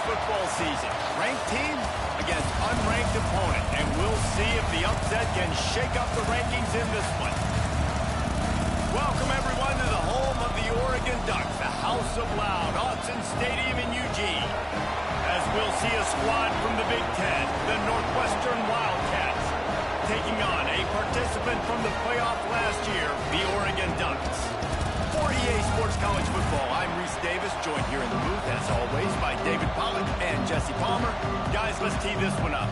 football season. Ranked team against unranked opponent. And we'll see if the upset can shake up the rankings in this one. Welcome, everyone, to the home of the Oregon Ducks, the House of Loud, Autzen Stadium in Eugene. As we'll see a squad from the Big Ten, the Northwestern Wildcats, taking on a participant from the playoff last year, the Oregon Ducks. For EA Sports College Football, I'm Reese Davis, joined here in the booth, as always, by David Pollack and Jesse Palmer. Guys, let's tee this one up.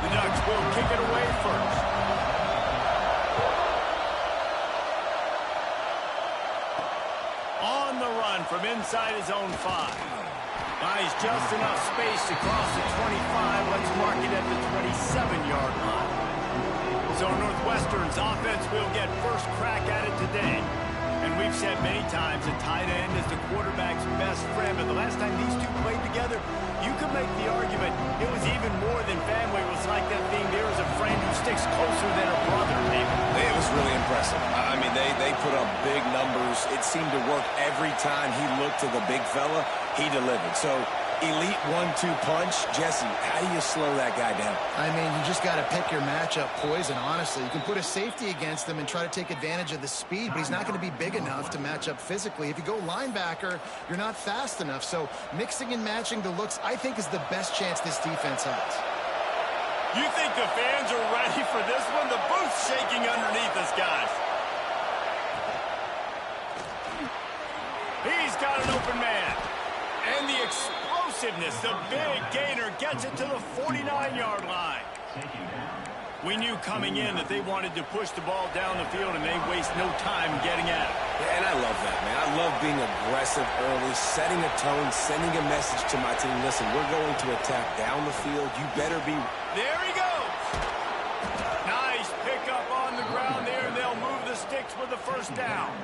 The Ducks will kick it away first. On the run from inside his own 5. Buys just enough space to cross the 25. Let's mark it at the 27-yard line. So Northwestern's offense will get first crack at it today. And we've said many times a tight end is the quarterback's best friend. But the last time these two played together, you could make the argument it was even more than family. It was like that thing, there is a friend who sticks closer than a brother, maybe. It was really impressive. I mean, they put up big numbers. It seemed to work every time he looked to the big fella. He delivered. So, elite 1-2 punch. Jesse, how do you slow that guy down? I mean, you just got to pick your matchup poison, honestly. You can put a safety against him and try to take advantage of the speed, but he's not going to be big enough to match up physically. If you go linebacker, you're not fast enough. So, mixing and matching the looks, I think, is the best chance this defense has. You think the fans are ready for this one? The booth's shaking underneath us, guys. He's got an open man. And the explosiveness, the big gainer gets it to the 49-yard line. We knew coming in that they wanted to push the ball down the field, and they waste no time getting at it. Yeah, and I love that, man. I love being aggressive early, setting a tone, sending a message to my team. Listen, we're going to attack down the field. You better be... There he goes. Nice pickup on the ground there, and they'll move the sticks with the first down.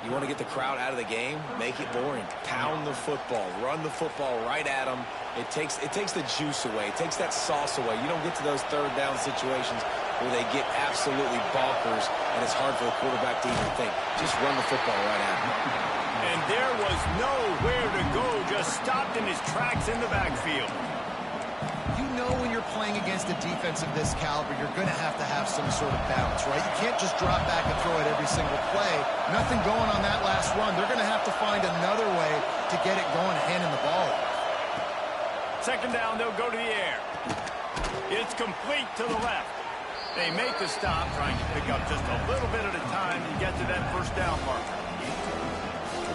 You want to get the crowd out of the game? Make it boring. Pound the football. Run the football right at them. It takes the juice away. It takes that sauce away. You don't get to those third down situations where they get absolutely bonkers, and it's hard for the quarterback to even think. Just run the football right at them. And there was nowhere to go. Just stopped in his tracks in the backfield. You know when you're playing against a defense of this caliber, you're going to have some sort of balance, right? You can't just drop back and throw it every single play. Nothing going on that last run. They're going to have to find another way to get it going, handing the ball. Second down, they'll go to the air. It's complete to the left. They make the stop, trying to pick up just a little bit at a time to get to that first down marker.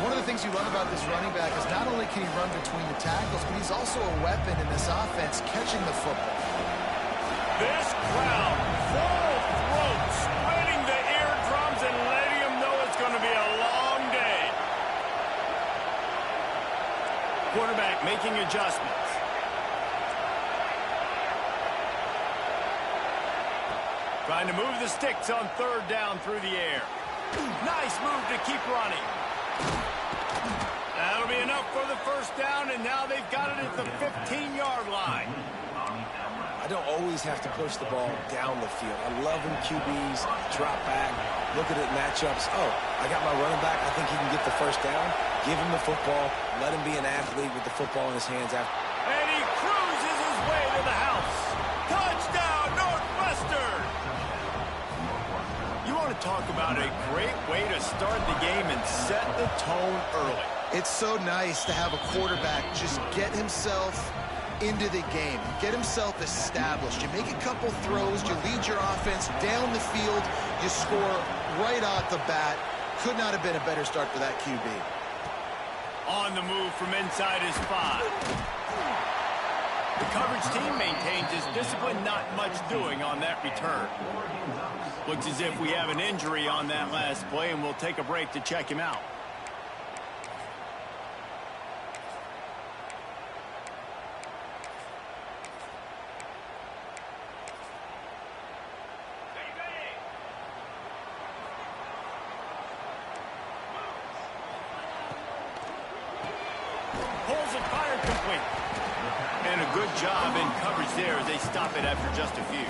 One of the things you love about this running back is not only can he run between the tackles, but he's also a weapon in this offense, catching the football. This crowd, full throat, spreading the eardrums and letting them know it's going to be a long day. Quarterback making adjustments. Trying to move the sticks on third down through the air. Nice move to keep running. That'll be enough for the first down, and now they've got it at the 15-yard line. I don't always have to push the ball down the field. I love when QBs drop back, look at it matchups. Oh, I got my running back. I think he can get the first down. Give him the football. Let him be an athlete with the football in his hands. And he cruises his way to the house. Touchdown, Northwestern! You want to talk about a great way to start the game and set the tone early. It's so nice to have a quarterback just get himself into the game, get himself established. You make a couple throws, you lead your offense down the field, you score right off the bat. Could not have been a better start for that QB. On the move from inside his 5. The coverage team maintains his discipline, not much doing on that return. Looks as if we have an injury on that last play, and we'll take a break to check him out. Pulls it, fired complete. And a good job in coverage there as they stop it after just a few.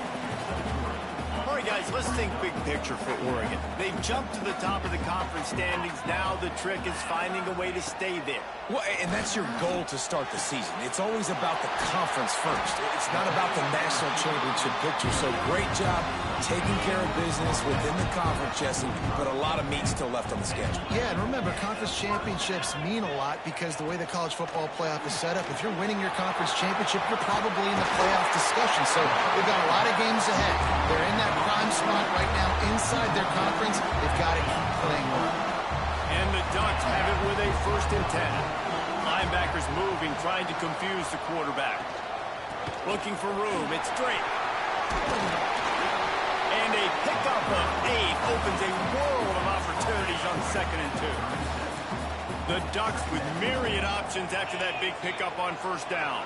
All right, guys, let's think big picture for Oregon. They've jumped to the top of the conference standings. Now the trick is finding a way to stay there. Well, and that's your goal to start the season. It's always about the conference first. It's not about the national championship picture. So great job taking care of business within the conference, Jesse, but a lot of meat still left on the schedule. Yeah, and remember, conference championships mean a lot because the way the college football playoff is set up, if you're winning your conference championship, you're probably in the playoff discussion. So they've got a lot of games ahead. They're in that prime spot right now inside their conference. They've got to keep playing well. And the Ducks have it with a 1st and 10. Linebackers moving, trying to confuse the quarterback. Looking for room. It's straight. And a pickup of 8 opens a world of opportunities on 2nd and 2. The Ducks with myriad options after that big pickup on 1st down.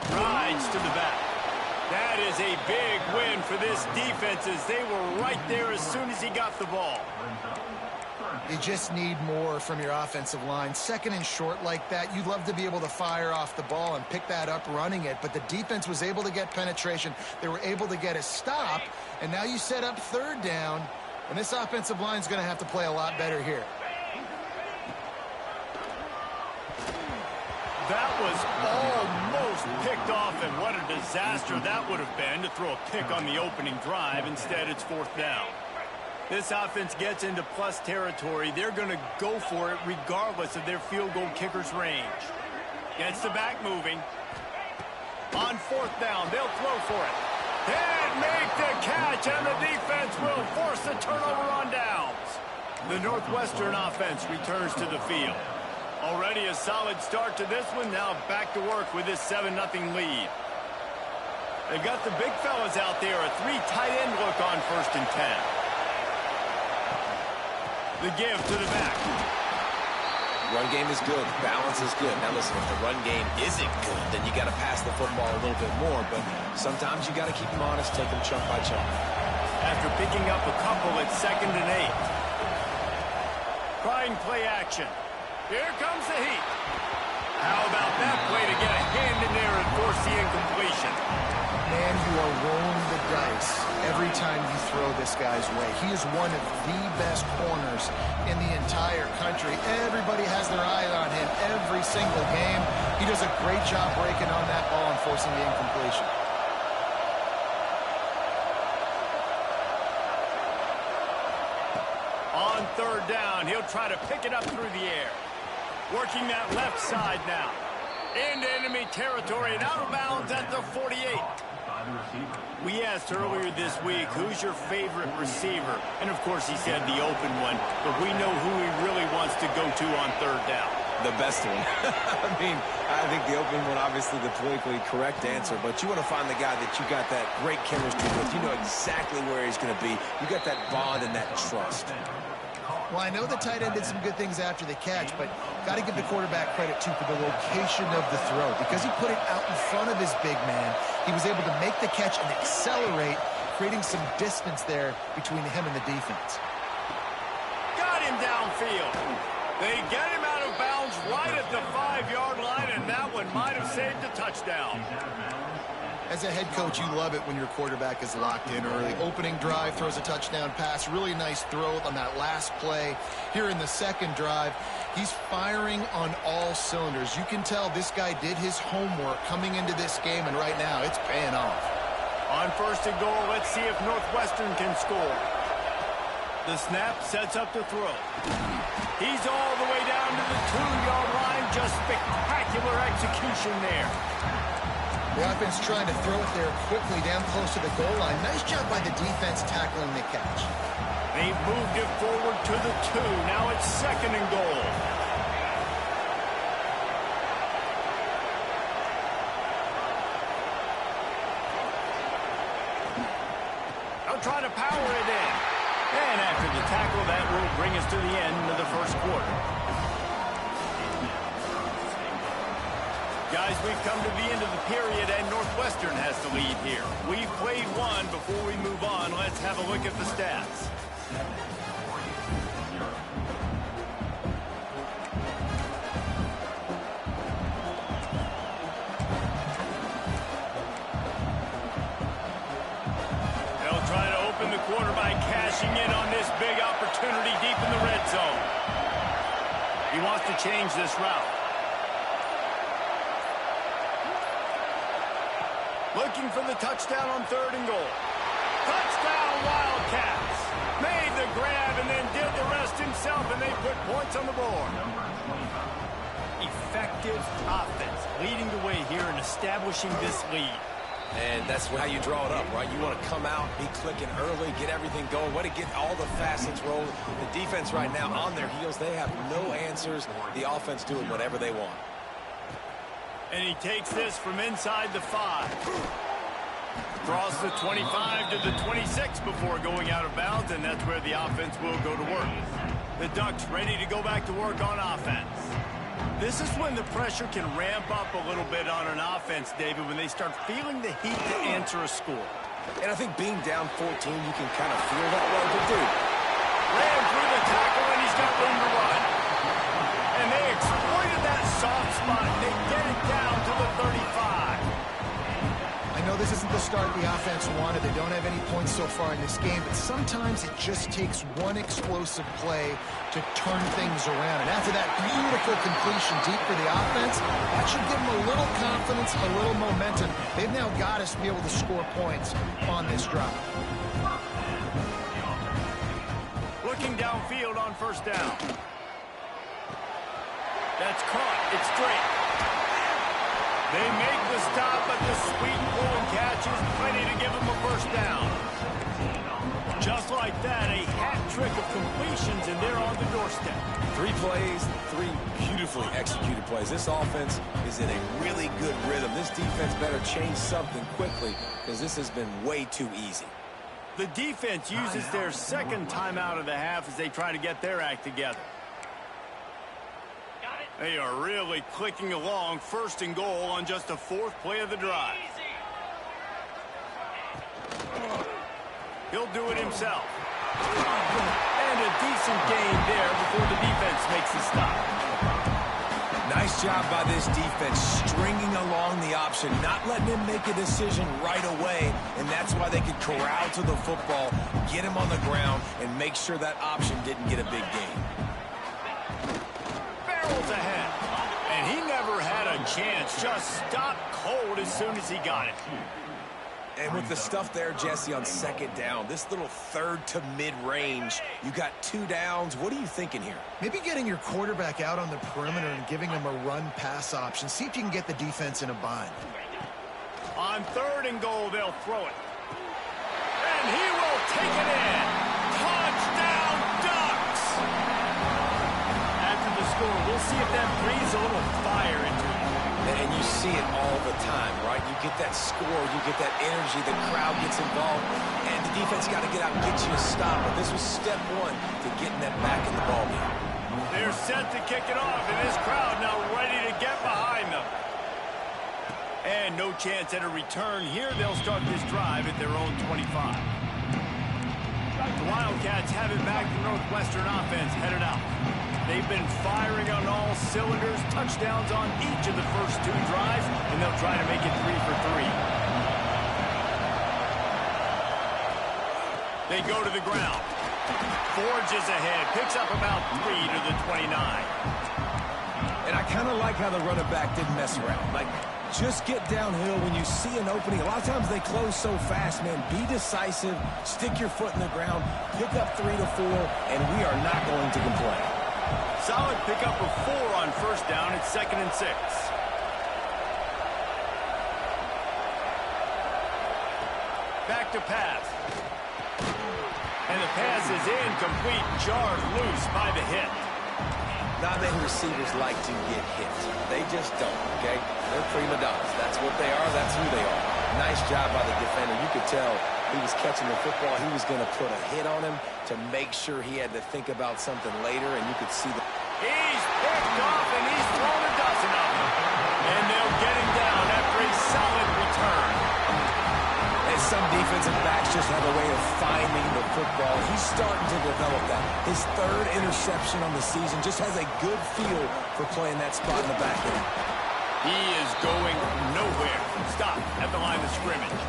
Rides to the back. That is a big win for this defense as they were right there as soon as he got the ball. You just need more from your offensive line. 2nd and short like that, you'd love to be able to fire off the ball and pick that up running it, but the defense was able to get penetration. They were able to get a stop, and now you set up 3rd down, and this offensive line is going to have to play a lot better here. That was almost picked off, and what a disaster that would have been to throw a pick on the opening drive. Instead, it's 4th down. This offense gets into plus territory. They're going to go for it regardless of their field goal kicker's range. Gets the back moving. On 4th down, they'll throw for it. And make the catch, and the defense will force the turnover on downs. The Northwestern offense returns to the field. Already a solid start to this one. Now back to work with this 7-0 lead. They've got the big fellas out there. A 3 tight end look on 1st and 10. The give to the back. Run game is good. Balance is good. Now listen, if the run game isn't good, then you got to pass the football a little bit more. But sometimes you got to keep them honest, take them chunk by chunk. After picking up a couple at 2nd and 8. Trying play action. Here comes the heat. How about that play to get a hand in there and force the incompletion? Man, you are rolling the dice every time you throw this guy's way. He is one of the best corners in the entire country. Everybody has their eye on him every single game. He does a great job breaking on that ball and forcing the incompletion. On 3rd down, he'll try to pick it up through the air. Working that left side now. Into enemy territory and out of bounds at the 48. We asked earlier this week, who's your favorite receiver? And of course he said the open one, but we know who he really wants to go to on 3rd down. The best one. I mean, I think the open one, obviously the politically correct answer, but you want to find the guy that you got that great chemistry with. You know exactly where he's going to be. You got that bond and that trust. Well, I know the tight end did some good things after the catch, but got to give the quarterback credit, too, for the location of the throw. Because he put it out in front of his big man, he was able to make the catch and accelerate, creating some distance there between him and the defense. Got him downfield. They get him out of bounds right at the 5-yard line, and that one might have saved a touchdown. As a head coach, you love it when your quarterback is locked in early. Opening drive, throws a touchdown pass. Really nice throw on that last play. Here in the 2nd drive, he's firing on all cylinders. You can tell this guy did his homework coming into this game, and right now it's paying off. On 1st and goal, let's see if Northwestern can score. The snap sets up the throw. He's all the way down to the 2-yard line. Just spectacular execution there. The offense trying to throw it there quickly down close to the goal line. Nice job by the defense tackling the catch. They've moved it forward to the 2. Now it's 2nd and goal. They'll try to power it in. And after the tackle, that will bring us to the end of the 1st quarter. Guys, we've come to the end of the period, and Northwestern has the lead here. We've played one. Before we move on, let's have a look at the stats. cashing in on this big opportunity deep in the red zone. He wants to change this route. Looking for the touchdown on 3rd and goal. Touchdown, Wildcats. Made the grab and then did the rest himself, and they put points on the board. Effective offense leading the way here and establishing this lead. And that's how you draw it up, right? You want to come out, be clicking early, get everything going, way to get all the facets rolling. The defense right now on their heels, they have no answers. The offense doing whatever they want. And he takes this from inside the 5. Cross the 25 to the 26 before going out of bounds, and that's where the offense will go to work. The Ducks ready to go back to work on offense. This is when the pressure can ramp up a little bit on an offense, David, when they start feeling the heat to answer a score. And I think being down 14, you can kind of feel that way, but dude. Ran through the tackle, and he's got room to run. And they exploited that soft spot, and they get it down to the 35. I know this isn't the start the offense wanted. They don't have any points so far in this game, but sometimes it just takes one explosive play to turn things around. And after that beautiful completion deep for the offense, that should give them a little confidence, a little momentum. They've now got us to be able to score points on this drive. Looking downfield on 1st down. That's caught. It's straight. They make the stop, but the sweet pulling catch is plenty to give them a 1st down. Just like that, a hat trick of completions, and they're on the doorstep. 3 plays, 3 beautifully executed plays. This offense is in a really good rhythm. This defense better change something quickly because this has been way too easy. The defense uses their 2nd timeout of the half as they try to get their act together. They are really clicking along, 1st and goal on just the 4th play of the drive. He'll do it himself. And a decent gain there before the defense makes the stop. Nice job by this defense, stringing along the option, not letting him make a decision right away, and that's why they could corral to the football, get him on the ground, and make sure that option didn't get a big gain. Ahead, and he never had a chance. Just stopped cold as soon as he got it. And with the stuff there, Jesse, on 2nd down, this little 3rd to mid-range, you got 2 downs. What are you thinking here? Maybe getting your quarterback out on the perimeter and giving him a run-pass option. See if you can get the defense in a bind. On 3rd and goal, they'll throw it. And he will take it in. Touchdown, Ducks! After the score, we'll see if that breathes a little fire into it. And you see it all the time, right? You get that score, you get that energy, the crowd gets involved, and the defense got to get out and get you a stop. But this was step 1 to getting them back in the ballgame. They're set to kick it off, and this crowd now ready to get behind them. And no chance at a return here. They'll start this drive at their own 25. The Wildcats have it back. The Northwestern offense headed out. They've been firing on all cylinders, touchdowns on each of the first 2 drives, and they'll try to make it 3 for 3. They go to the ground. Forges ahead, picks up about 3 to the 29. And I kind of like how the running back didn't mess around. Like, just get downhill when you see an opening. A lot of times they close so fast, man. Be decisive, stick your foot in the ground, pick up 3 to 4, and we are not going to complain. Solid pickup of 4 on 1st down. It's 2nd and 6. Back to pass. And the pass is incomplete. Jarred loose by the hit. Not many receivers like to get hit. They just don't, okay? They're prima donnas. That's what they are. That's who they are. Nice job by the defender. You could tell he was catching the football. He was going to put a hit on him to make sure he had to think about something later, and you could see the... He's picked off, and he's thrown a dozen of them. And they'll get him down after a solid return. And some defensive backs just have a way of finding the football. He's starting to develop that. His 3rd interception on the season, just has a good feel for playing that spot in the back end. He is going nowhere. Stop at the line of scrimmage.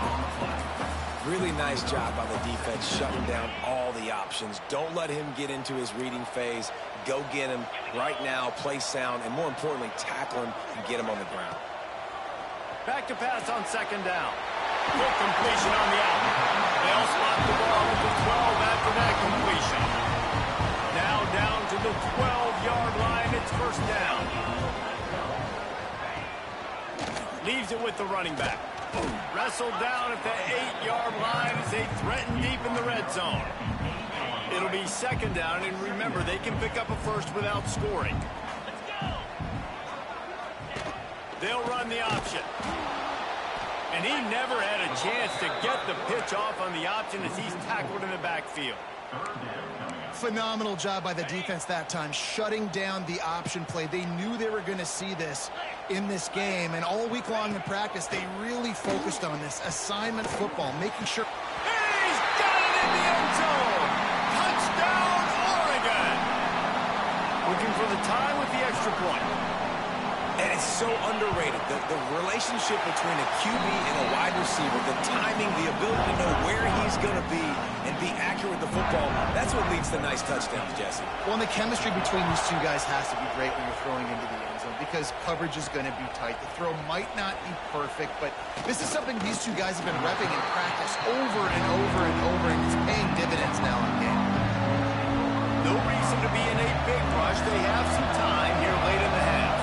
Really nice job by the defense shutting down all the options. Don't let him get into his reading phase. Go get him right now, play sound, and more importantly, tackle him and get him on the ground. Back to pass on second down. Quick completion on the out. They'll spot the ball at the 12 after that completion. Now down to the 12-yard line. It's first down. Leaves it with the running back. Wrestled down at the 8-yard line as they threaten deep in the red zone. It'll be second down, and remember, they can pick up a first without scoring. They'll run the option. And he never had a chance to get the pitch off on the option as he's tackled in the backfield. Phenomenal job by the defense that time, shutting down the option play. They knew they were going to see this in this game, and all week long in practice, they really focused on this assignment football, making sure. He's got it in the end zone! Touchdown, Oregon! Looking for the tie with the extra point. And it's so underrated. The relationship between a QB and a wide receiver, the timing, the ability to know where he's going to be and be accurate with the football, that's what leads to nice touchdowns, Jesse. Well, and the chemistry between these two guys has to be great when you're throwing into the end zone because coverage is going to be tight. The throw might not be perfect, but this is something these two guys have been repping in practice over and over and over, and it's paying dividends now in game. No reason to be in a big rush. They have some time here late in the half.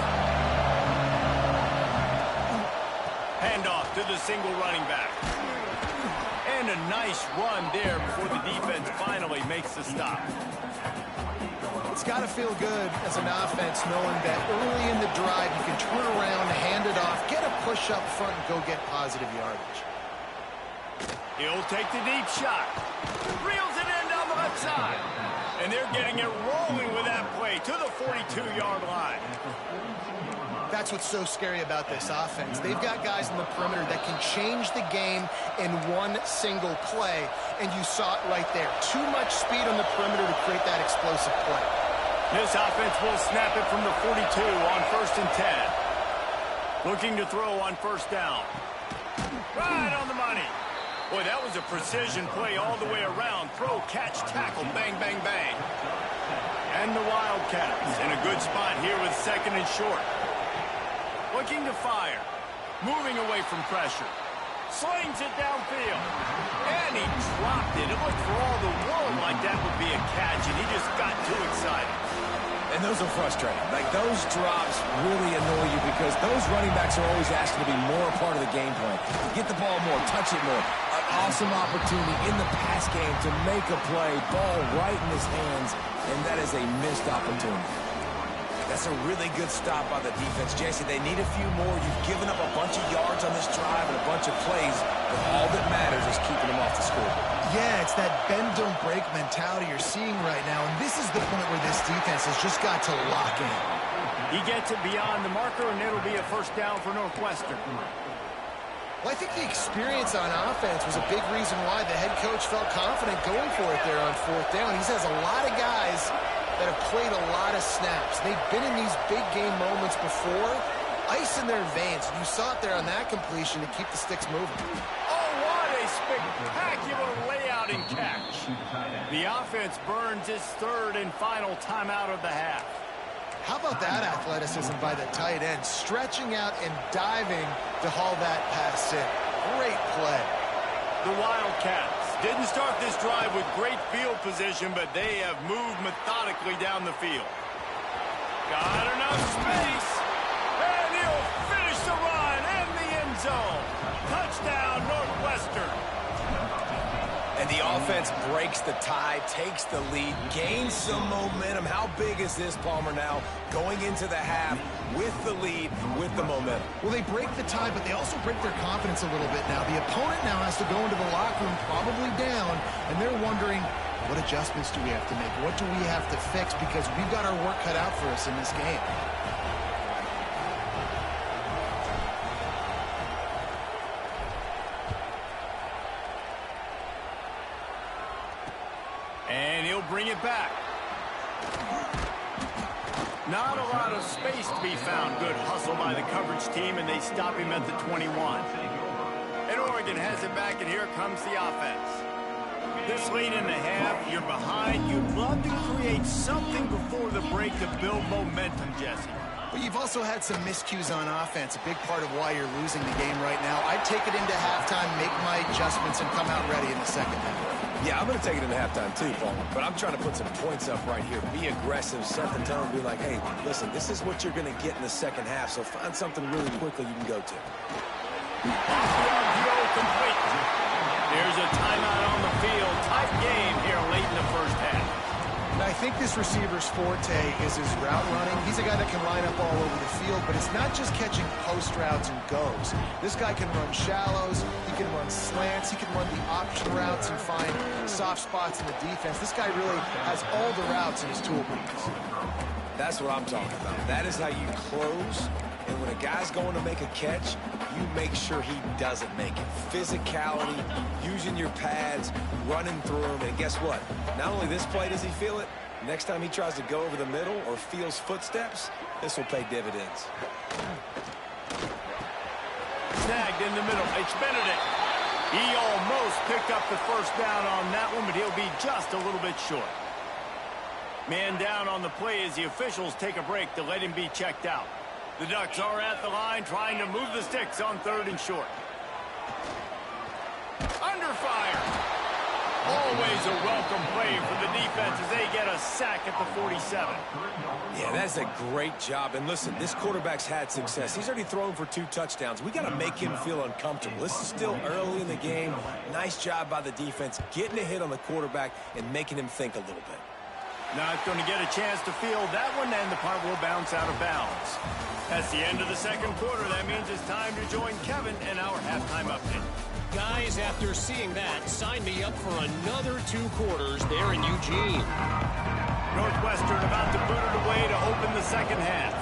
Handoff to the single running back. And a nice run there before the defense finally makes the stop. It's got to feel good as an offense knowing that early in the drive you can turn around, hand it off, get a push up front, and go get positive yardage. He'll take the deep shot. Reels it in down the left side. And they're getting it rolling with that play to the 42-yard line. That's what's so scary about this offense. They've got guys in the perimeter that can change the game in one single play, and you saw it right there. Too much speed on the perimeter to create that explosive play. This offense will snap it from the 42 on 1st and 10. Looking to throw on first down. Right on the money. Boy, that was a precision play all the way around. Throw, catch, tackle, bang, bang, bang. And the Wildcats in a good spot here with second and short. Looking to fire. Moving away from pressure. Slings it downfield. And he dropped it. It looked for all the world like that would be a catch, and he just got too excited. And those are frustrating. Like, those drops really annoy you because those running backs are always asking to be more a part of the game plan. Get the ball more, touch it more. An awesome opportunity in the pass game to make a play, ball right in his hands, and that is a missed opportunity. That's a really good stop by the defense. Jesse, they need a few more. You've given up a bunch of yards on this drive and a bunch of plays, but all that matters is keeping them off the scoreboard. Yeah, it's that bend-don't-break mentality you're seeing right now, and this is the point where this defense has just got to lock in. He gets it beyond the marker, and it'll be a first down for Northwestern. Well, I think the experience on offense was a big reason why the head coach felt confident going for it there on fourth down. He has a lot of guys that have played a lot of snaps. They've been in these big game moments before, ice in their veins. You saw it there on that completion to keep the sticks moving. Oh, what a spectacular layout and catch. The offense burns its third and final timeout of the half. How about that athleticism by the tight end, stretching out and diving to haul that pass in. Great play. The Wildcats didn't start this drive with great field position, but they have moved methodically down the field. Got enough space, and he'll finish the run in the end zone. Touchdown, Northwestern. And the offense breaks the tie, takes the lead, gains some momentum. How big is this, Palmer, now going into the half with the lead, with the momentum? Well, they break the tie, but they also break their confidence a little bit now. The opponent now has to go into the locker room probably down, and they're wondering, what adjustments do we have to make? What do we have to fix? Because we've got our work cut out for us in this game. And he'll bring it back. Not a lot of space to be found. Good hustle by the coverage team, and they stop him at the 21. And Oregon has it back, and here comes the offense. This late in the half, you're behind. You'd love to create something before the break to build momentum, Jesse. But you've also had some miscues on offense, a big part of why you're losing the game right now. I'd take it into halftime, make my adjustments, and come out ready in the second half. Yeah, I'm going to take it into halftime too, Paul. But I'm trying to put some points up right here. Be aggressive, set the tone, be like, hey, listen, this is what you're going to get in the second half, so find something really quickly you can go to. Off the RPO complete. There's a timeout on the field. Tight game here late in the first half. And I think this receiver's forte is his route running. He's a guy that can line up all over the field, but it's not just catching post routes and goes. This guy can run shallows, he can run slants, he can run the option routes and find soft spots in the defense. This guy really has all the routes in his toolbox. That's what I'm talking about. That is how you close. And when a guy's going to make a catch, you make sure he doesn't make it. Physicality, using your pads, running through them. And guess what? Not only this play does he feel it, next time he tries to go over the middle or feels footsteps, this will pay dividends. Snagged in the middle. It's Benedict. He almost picked up the first down on that one, but he'll be just a little bit short. Man down on the play as the officials take a break to let him be checked out. The Ducks are at the line trying to move the sticks on 3rd and short. Under fire. Always a welcome play for the defense as they get a sack at the 47. Yeah, that's a great job. And listen, this quarterback's had success. He's already thrown for 2 touchdowns. We got to make him feel uncomfortable. This is still early in the game. Nice job by the defense, getting a hit on the quarterback and making him think a little bit. Not going to get a chance to field that one, and the punt will bounce out of bounds. That's the end of the second quarter. That means it's time to join Kevin in our halftime update. Guys, after seeing that, sign me up for another 2 quarters there in Eugene. Northwestern about to boot it away to open the second half.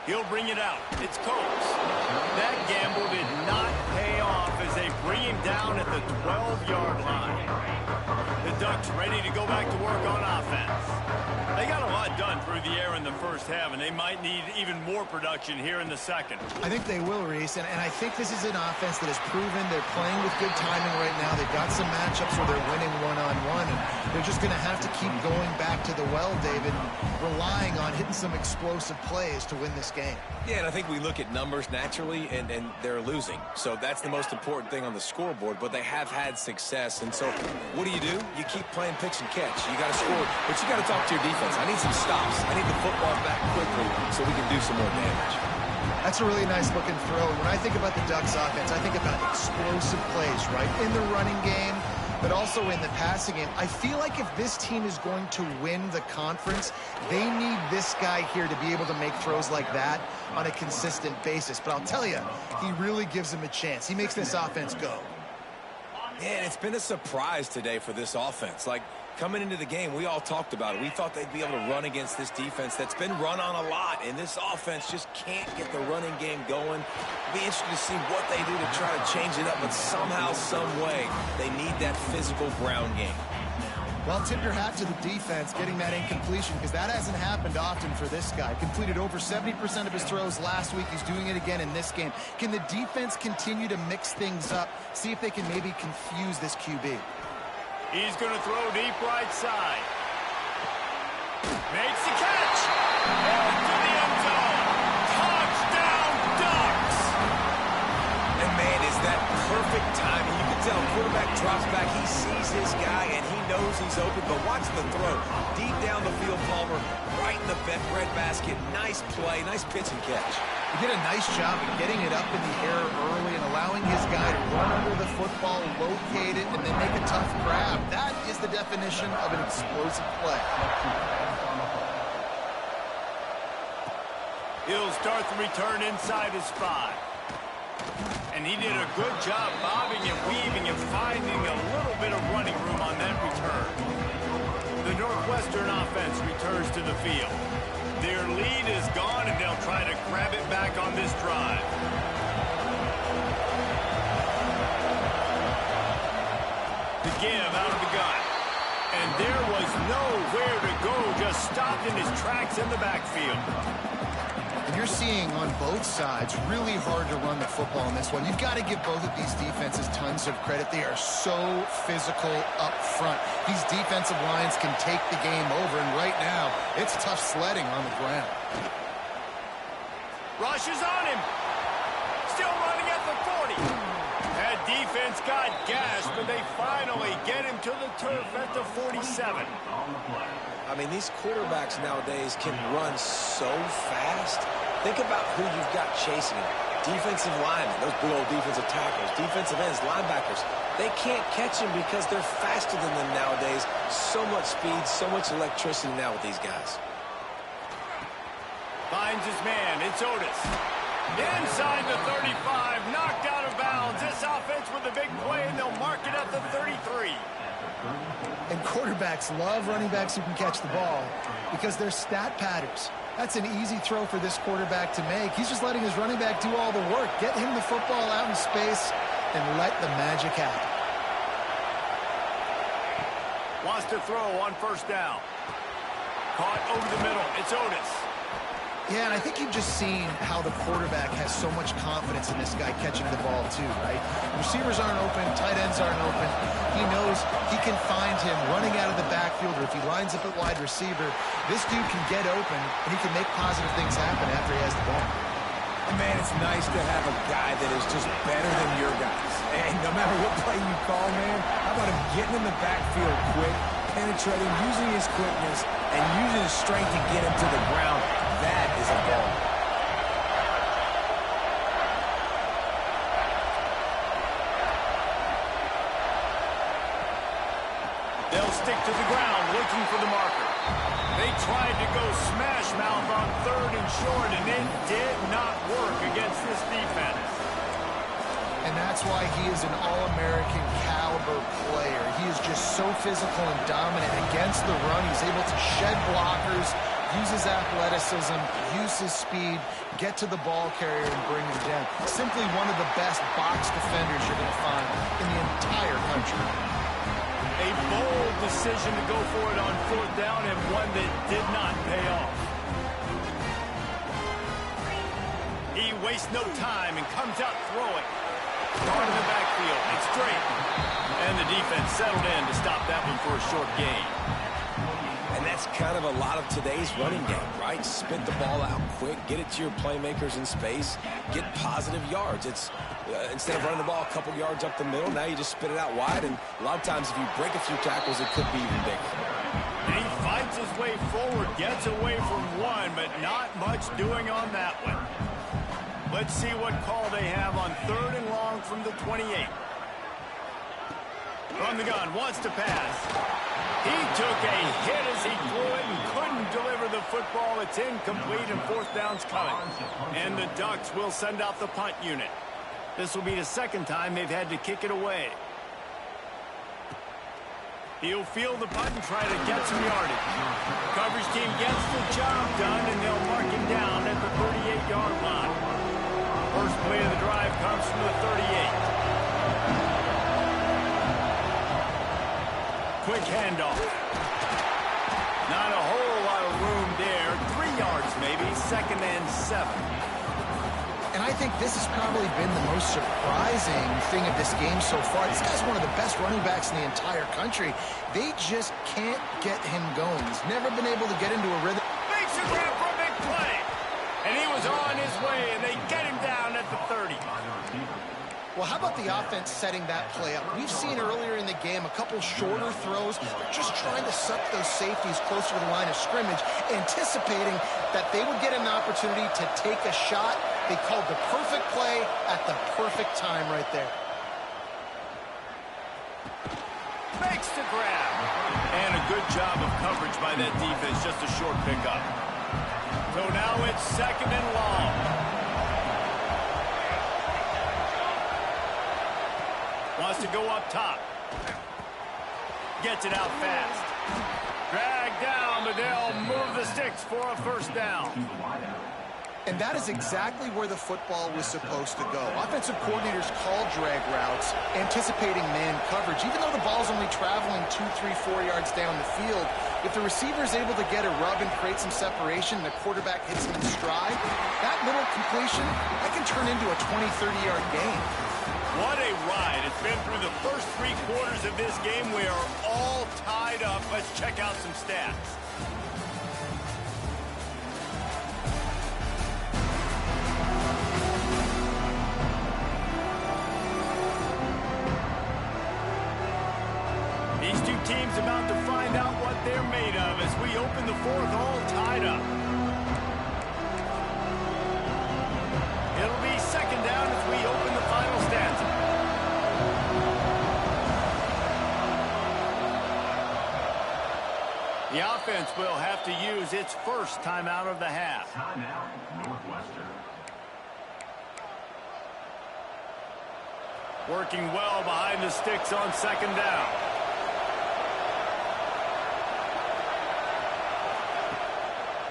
He'll bring it out. It's Coates. That gamble did not pay off as they bring him down at the 12-yard line. The Ducks ready to go back to work on offense. They got a lot done through the air in the first half, and they might need even more production here in the second. I think they will, Reese, and I think this is an offense that has proven they're playing with good timing right now. They've got some matchups where they're winning one-on-one, and they're just going to have to keep going back to the well, David, relying on hitting some explosive plays to win this game. Yeah, and I think we look at numbers naturally, and they're losing. So that's the most important thing on the scoreboard, but they have had success. And so what do? You keep playing pitch and catch. You got to score, but you got to talk to your defense. I need some stops. I need the football back quickly so we can do some more damage. That's a really nice looking throw. And when I think about the Ducks offense, I think about explosive plays, right? In the running game, but also in the passing game. I feel like if this team is going to win the conference, they need this guy here to be able to make throws like that on a consistent basis. But I'll tell you, he really gives them a chance. He makes this offense go. Yeah, and it's been a surprise today for this offense. Like, coming into the game, we all talked about it. We thought they'd be able to run against this defense that's been run on a lot, and this offense just can't get the running game going. Be interested to see what they do to try to change it up, but somehow, some way, they need that physical ground game. Well, tip your hat to the defense getting that incompletion, because that hasn't happened often for this guy. Completed over 70% of his throws last week. He's doing it again in this game. Can the defense continue to mix things up, see if they can maybe confuse this QB? He's going to throw deep right side. Makes the catch. Into the end zone. Touchdown, Ducks. And, man, is that perfect timing. You can tell quarterback drops back. He sees his guy, and he knows he's open. But watch the throw. Deep down the field, Palmer, right in the breadbasket. Nice play, nice pitch and catch. He did a nice job of getting it up in the air early and allowing his guy to run under the football, locate it, and then make a tough grab. That is the definition of an explosive play. He'll start the return inside his 5. And he did a good job bobbing and weaving and finding a little bit of running room on that return. The Northwestern offense returns to the field. Their lead is gone, and they'll try to grab it back on this drive. The give out of the gun. And there was nowhere to go, just stopped in his tracks in the backfield. And you're seeing on both sides really hard to run the football in this one. You've got to give both of these defenses tons of credit. They are so physical up front. These defensive lines can take the game over, and right now, it's tough sledding on the ground. Rush is on him. Still running at the 40. That defense got gashed, but they finally get him to the turf at the 47. I mean, these quarterbacks nowadays can run so fast. Think about who you've got chasing them. Defensive linemen, those big old defensive tackles, defensive ends, linebackers. They can't catch him because they're faster than them nowadays. So much speed, so much electricity now with these guys. Finds his man. It's Otis. Inside the 35, knocked out of bounds. This offense with a big play, and they'll mark it at the 33. And quarterbacks love running backs who can catch the ball because they're stat patters. That's an easy throw for this quarterback to make. He's just letting his running back do all the work. Get him the football out in space and let the magic happen. Wants to throw on first down. Caught over the middle. It's Otis. Yeah, and I think you've just seen how the quarterback has so much confidence in this guy catching the ball too, right? Receivers aren't open, tight ends aren't open. He knows he can find him running out of the backfield, or if he lines up at wide receiver, this dude can get open, and he can make positive things happen after he has the ball. And man, it's nice to have a guy that is just better than your guys. And no matter what play you call, man, how about him getting in the backfield quick, penetrating, using his quickness, and using his strength to get him to the ground. That is a ball. They'll stick to the ground looking for the marker. They tried to go smash mouth on third and short, and it did not work against this defense. And that's why he is an All-American caliber player. He is just so physical and dominant against the run. He's able to shed blockers, use his athleticism, use his speed, get to the ball carrier and bring him down. Simply one of the best box defenders you're going to find in the entire country. A bold decision to go for it on fourth down, and one that did not pay off. He wastes no time and comes out throwing. Caught in the backfield. It's straight. And the defense settled in to stop that one for a short gain. And that's kind of a lot of today's running game, right? Spit the ball out quick, get it to your playmakers in space, get positive yards. It's instead of running the ball a couple yards up the middle, now you just spit it out wide, and a lot of times if you break a few tackles, it could be even bigger. He fights his way forward, gets away from one, but not much doing on that one. Let's see what call they have on third and long from the 28. From the gun, wants to pass. He took a hit as he threw it and couldn't deliver the football. It's incomplete, and fourth down's coming. And the Ducks will send out the punt unit. This will be the second time they've had to kick it away. He'll field the punt and try to get some yardage. Coverage team gets the job done, and they'll mark him down at the 38-yard line. First play of the drive comes from the 38. Quick handoff. Not a whole lot of room there. 3 yards maybe, second and 7. And I think this has probably been the most surprising thing of this game so far. This guy's one of the best running backs in the entire country. They just can't get him going. He's never been able to get into a rhythm. Makes a grab for a big play. And he was on his way, and they get him down at the 30. Well, how about the offense setting that play up? We've seen earlier in the game a couple shorter throws. They're just trying to suck those safeties closer to the line of scrimmage, anticipating that they would get an opportunity to take a shot. They called the perfect play at the perfect time right there. Makes the grab. And a good job of coverage by that defense, just a short pickup. So now it's second and long. Wants to go up top. Gets it out fast. Dragged down, but they'll move the sticks for a first down. And that is exactly where the football was supposed to go. Offensive coordinators call drag routes, anticipating man coverage. Even though the ball's only traveling 2, 3, 4 yards down the field, If the receiver is able to get a rub and create some separation and the quarterback hits him in stride, that little completion, that can turn into a 20, 30-yard gain. What a ride. It's been through the first 3 quarters of this game. We are all tied up. Let's check out some stats. These two teams about to find out what they're made of as we open the 4th, all tied up. It'll be 2nd down as we open the final stanza. The offense will have to use its first timeout of the half. Timeout, Northwestern. Working well behind the sticks on 2nd down.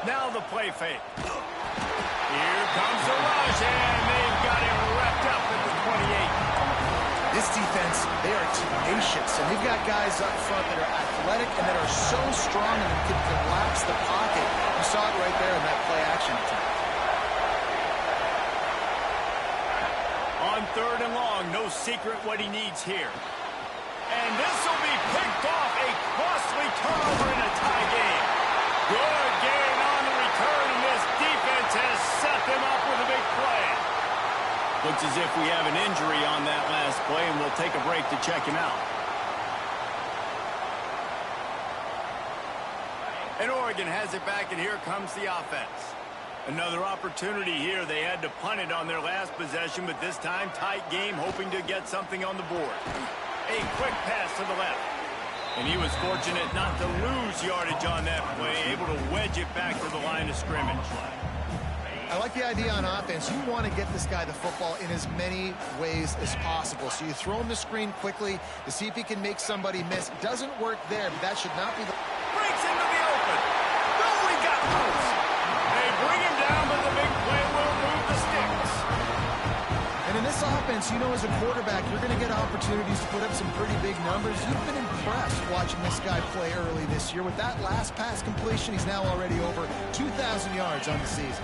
Now the play fake. Here comes the rush, and they've got him wrapped up at the 28. This defense, they are tenacious, and they've got guys up front that are athletic and that are so strong and can collapse the pocket. You saw it right there in that play action attempt. On 3rd and long, no secret what he needs here. And this will be picked off, a costly turnover in a tie game. Good gain on the return, and this defense has set them up with a big play. Looks as if we have an injury on that last play, and we'll take a break to check him out. And Oregon has it back, and here comes the offense. Another opportunity here. They had to punt it on their last possession, but this time tight game, hoping to get something on the board. A quick pass to the left. And he was fortunate not to lose yardage on that play, able to wedge it back to the line of scrimmage. I like the idea on offense. You want to get this guy the football in as many ways as possible. So you throw him the screen quickly to see if he can make somebody miss. Doesn't work there, but that should not be the... Breaks into the open. No, he got loose. They bring him down, but the big play will move the sticks. And in this offense, you know, as a quarterback, you're going to get opportunities to put up some pretty big numbers. You've been impressed watching this guy play early this year. With that last pass completion, he's now already over 2,000 yards on the season.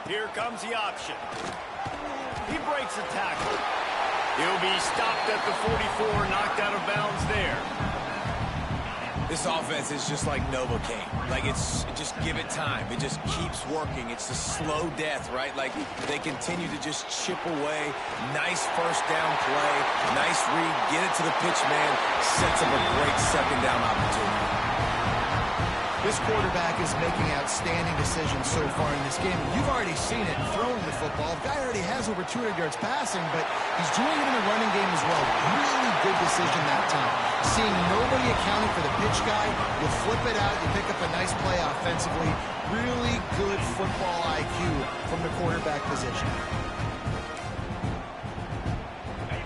Here comes the option. He breaks a tackle. He'll be stopped at the 44, knocked out of bounds there. This offense is just like Novocaine. Like, just give it time. It just keeps working. It's the slow death, right? Like, they continue to just chip away. Nice first down play. Nice read. Get it to the pitch man. Sets up a great 2nd down opportunity. This quarterback is making outstanding decisions so far in this game. You've already seen it throwing the football. The guy already has over 200 yards passing, but he's doing it in the running game as well. Really good decision that time. Seeing nobody accounting for the pitch guy, you flip it out, you pick up a nice play offensively. Really good football IQ from the quarterback position.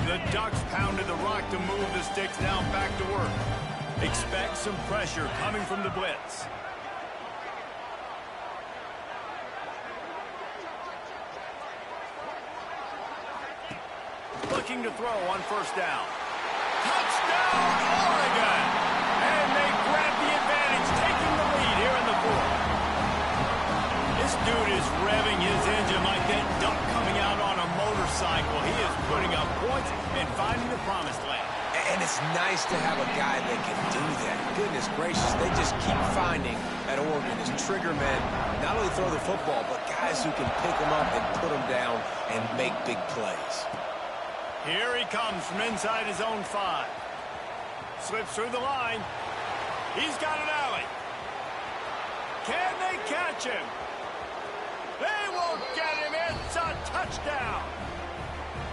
The Ducks pounded the rock to move the sticks, now back to work. Expect some pressure coming from the blitz. Looking to throw on 1st down. Touchdown, Oregon! And they grab the advantage, taking the lead here in the 4th. This dude is revving his engine like that duck coming out on a motorcycle. He is putting up points and finding the promised land. And it's nice to have a guy that can do that. Goodness gracious, they just keep finding at Oregon as trigger men, not only throw the football, but guys who can pick them up and put them down and make big plays. Here he comes from inside his own 5. Slips through the line. He's got an alley. Can they catch him? They won't get him. It's a touchdown.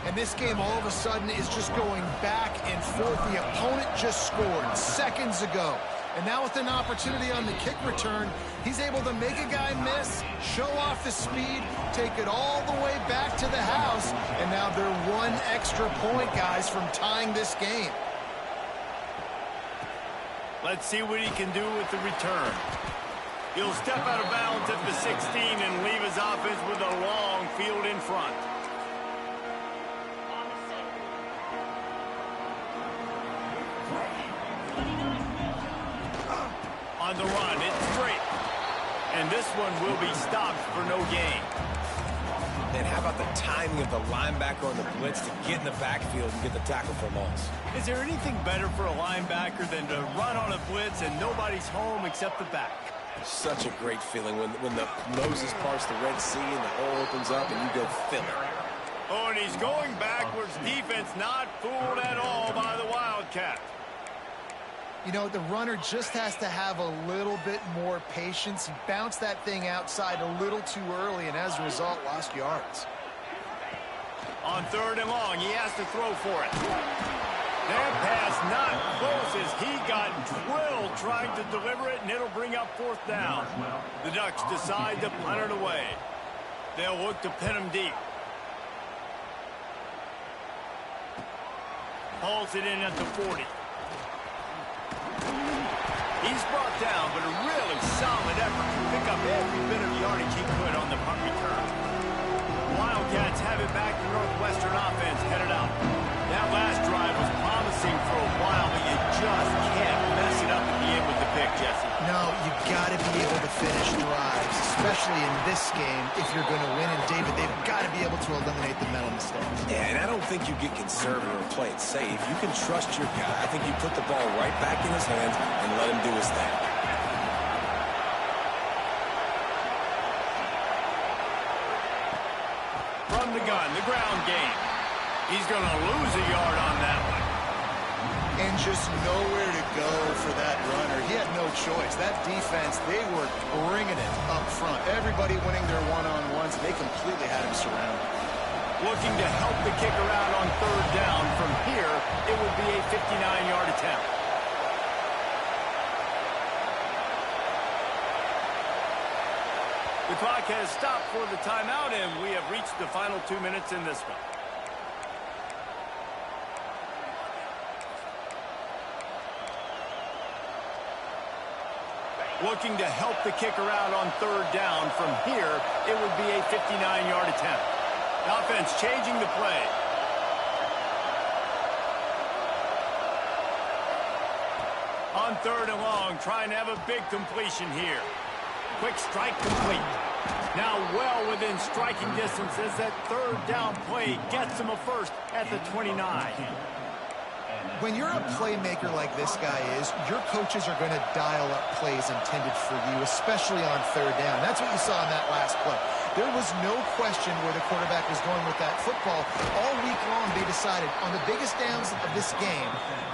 And this game all of a sudden is just going back and forth. The opponent just scored seconds ago. And now with an opportunity on the kick return, he's able to make a guy miss, show off the speed, take it all the way back to the house. And now they're 1 extra point, guys, from tying this game. Let's see what he can do with the return. He'll step out of bounds at the 16 and leave his offense with a long field in front. On the run, it's straight. And this one will be stopped for no gain. And how about the timing of the linebacker on the blitz to get in the backfield and get the tackle for loss? Is there anything better for a linebacker than to run on a blitz and nobody's home except the back? Such a great feeling when the Moses parts the Red Sea and the hole opens up and you go fill it. Oh, and he's going backwards. Defense not fooled at all by the Wildcat. You know, the runner just has to have a little bit more patience. He bounced that thing outside a little too early, and as a result, lost yards. On 3rd and long, he has to throw for it. That pass not close as he got drilled trying to deliver it, and it'll bring up 4th down. The Ducks decide to punt it away. They'll look to pin him deep. Hauls it in at the 40. He's brought down, but a really solid effort to pick up every bit of yardage he could on the punt return. Wildcats have it back to Northwestern offense headed out. That last drive was promising for a while, but you just can't mess it up at the end with the pick, Jesse. No, you got to be able to finish drives, especially in this game if you're going to win. And, David, they've got to be able to eliminate the mental mistakes. Yeah, and I don't think you get conservative or play it safe. You can trust your guy. I think you put the ball right back in his hands and let him do his thing. From the gun, the ground game. He's going to lose a yard on that one. And just nowhere to go for that runner. He had no choice. That defense, they were bringing it up front. Everybody winning their one-on-ones, and they completely had him surrounded. Looking to help the kicker out on 3rd down. From here, it would be a 59-yard attempt. The clock has stopped for the timeout, and we have reached the final 2 minutes in this one. Looking to help the kicker out on 3rd down. From here, it would be a 59-yard attempt. The offense changing the play. On 3rd and long, trying to have a big completion here. Quick strike complete. Now well within striking distance as that 3rd down play gets him a first at the 29. When you're a playmaker like this guy is, your coaches are going to dial up plays intended for you, especially on 3rd down. That's what you saw in that last play. There was no question where the quarterback was going with that football. All week long, they decided on the biggest downs of this game,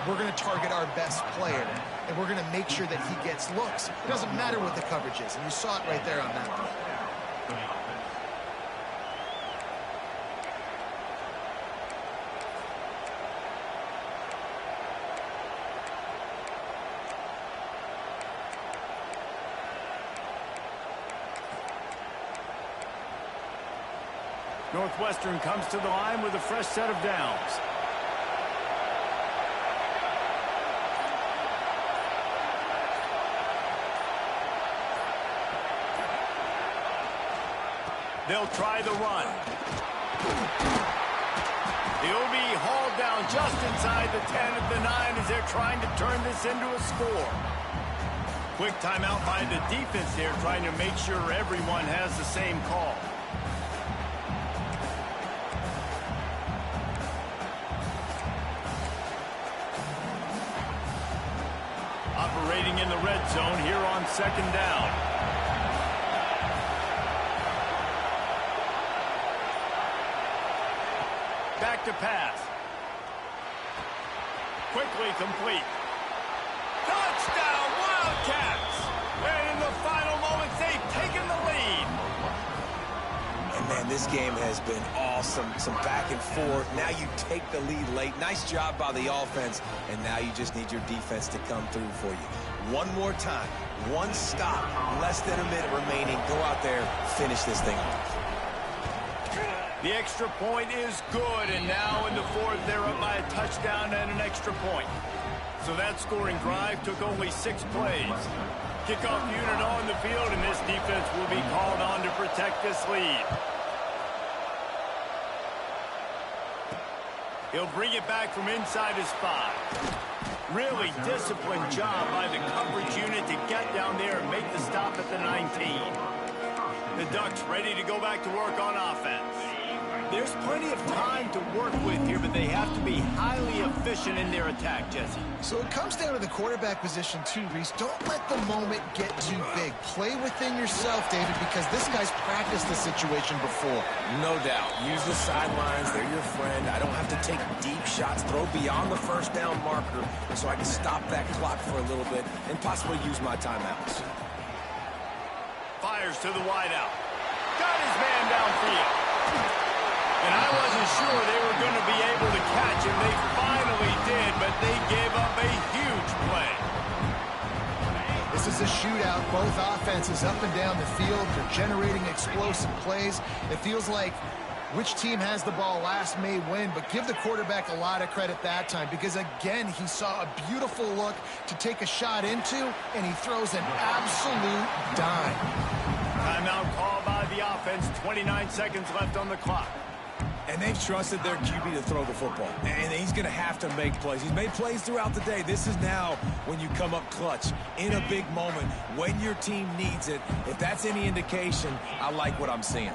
we're going to target our best player, and we're going to make sure that he gets looks. It doesn't matter what the coverage is, and you saw it right there on that play. Northwestern comes to the line with a fresh set of downs. They'll try the run. He'll be hauled down just inside the 10 at the 9 as they're trying to turn this into a score. Quick timeout by the defense there, trying to make sure everyone has the same call. Operating in the red zone here on 2nd down. Back to pass. Quickly complete. Touchdown, Wildcats! And in the final moments, they've taken the lead. And man, this game has been awesome. Some back and forth. Now you take the lead late. Nice job by the offense. And now you just need your defense to come through for you. One more time. One stop. Less than a minute remaining. Go out there. Finish this thing off. The extra point is good. And now in the 4th, they're up by a touchdown and an extra point. So that scoring drive took only 6 plays. Kickoff unit on the field, and this defense will be called on to protect this lead. He'll bring it back from inside his 5. Really disciplined job by the coverage unit to get down there and make the stop at the 19. The Ducks ready to go back to work on offense. There's plenty of time to work with here, but they have to be highly efficient in their attack, Jesse. So it comes down to the quarterback position too, Reese. Don't let the moment get too big. Play within yourself, David, because this guy's practiced the situation before. No doubt. Use the sidelines. They're your friend. I don't have to take deep shots, throw beyond the first down marker so I can stop that clock for a little bit and possibly use my timeouts. Fires to the wideout. Got his man downfield. And I wasn't sure they were going to be able to catch him. They finally did, but they gave up a huge play. This is a shootout. Both offenses up and down the field. They're generating explosive plays. It feels like which team has the ball last may win, but give the quarterback a lot of credit that time because, again, he saw a beautiful look to take a shot into, and he throws an absolute dime. Timeout called by the offense. 29 seconds left on the clock. And they've trusted their QB to throw the football. And he's going to have to make plays. He's made plays throughout the day. This is now when you come up clutch in a big moment when your team needs it. If that's any indication, I like what I'm seeing.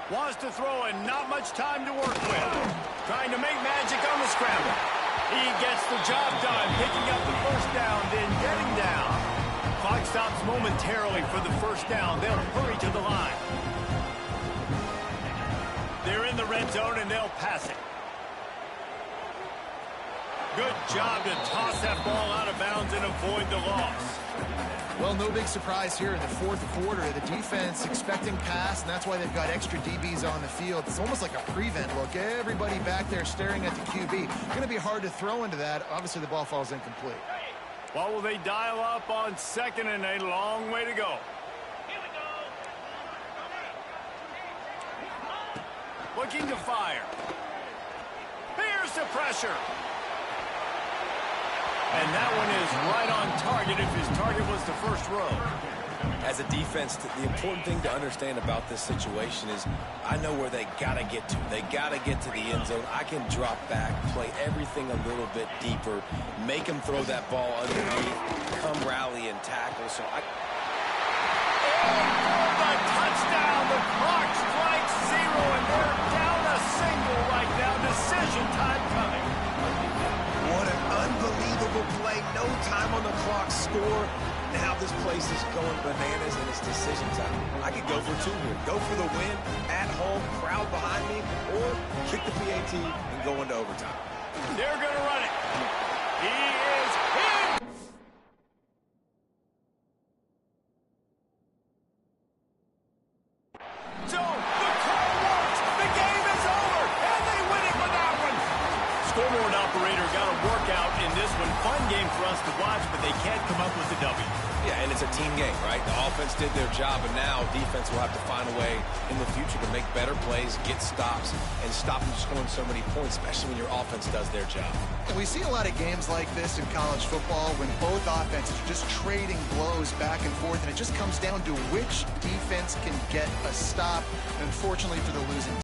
Wants to throw and not much time to work with. Trying to make magic on the scramble. He gets the job done, picking up the first down, then getting down. Clock stops momentarily for the first down. They'll hurry to the line. They're in the red zone, and they'll pass it. Good job to toss that ball out of bounds and avoid the loss. Well, no big surprise here in the fourth quarter. The defense expecting pass, and that's why they've got extra DBs on the field. It's almost like a prevent look. Everybody back there staring at the QB. Going to be hard to throw into that. Obviously, the ball falls incomplete. What will they dial up on second and a long way to go? Looking to fire. Here's the pressure. And that one is right on target if his target was the first row. As a defense, the important thing to understand about this situation is I know where they got to get to. They got to get to the end zone. I can drop back, play everything a little bit deeper, make them throw that ball underneath, come rally and tackle. So I... The touchdown! The clock strikes zero, and they're down a single right now. Decision time coming. What an unbelievable play. No time on the clock. Score. Now this place is going bananas, and it's decision time. I could go for two here. Go for the win at home, crowd behind me, or kick the PAT and go into overtime. They're going to run it. He is in. So the call works. The game is over, and they win it with that one. Scoreboard operator got a workout in this one. Fun game for us to watch, but they can't come up with the W. Yeah, and it's a team game, right? The offense did their job, and now defense will have to find a way in the future to make better plays, get stops, and stop them scoring so many points, especially when your offense does their job. And we see a lot of games like this in college football when both offenses are just trading blows back and forth, and it just comes down to which defense can get a stop, unfortunately for the losing team.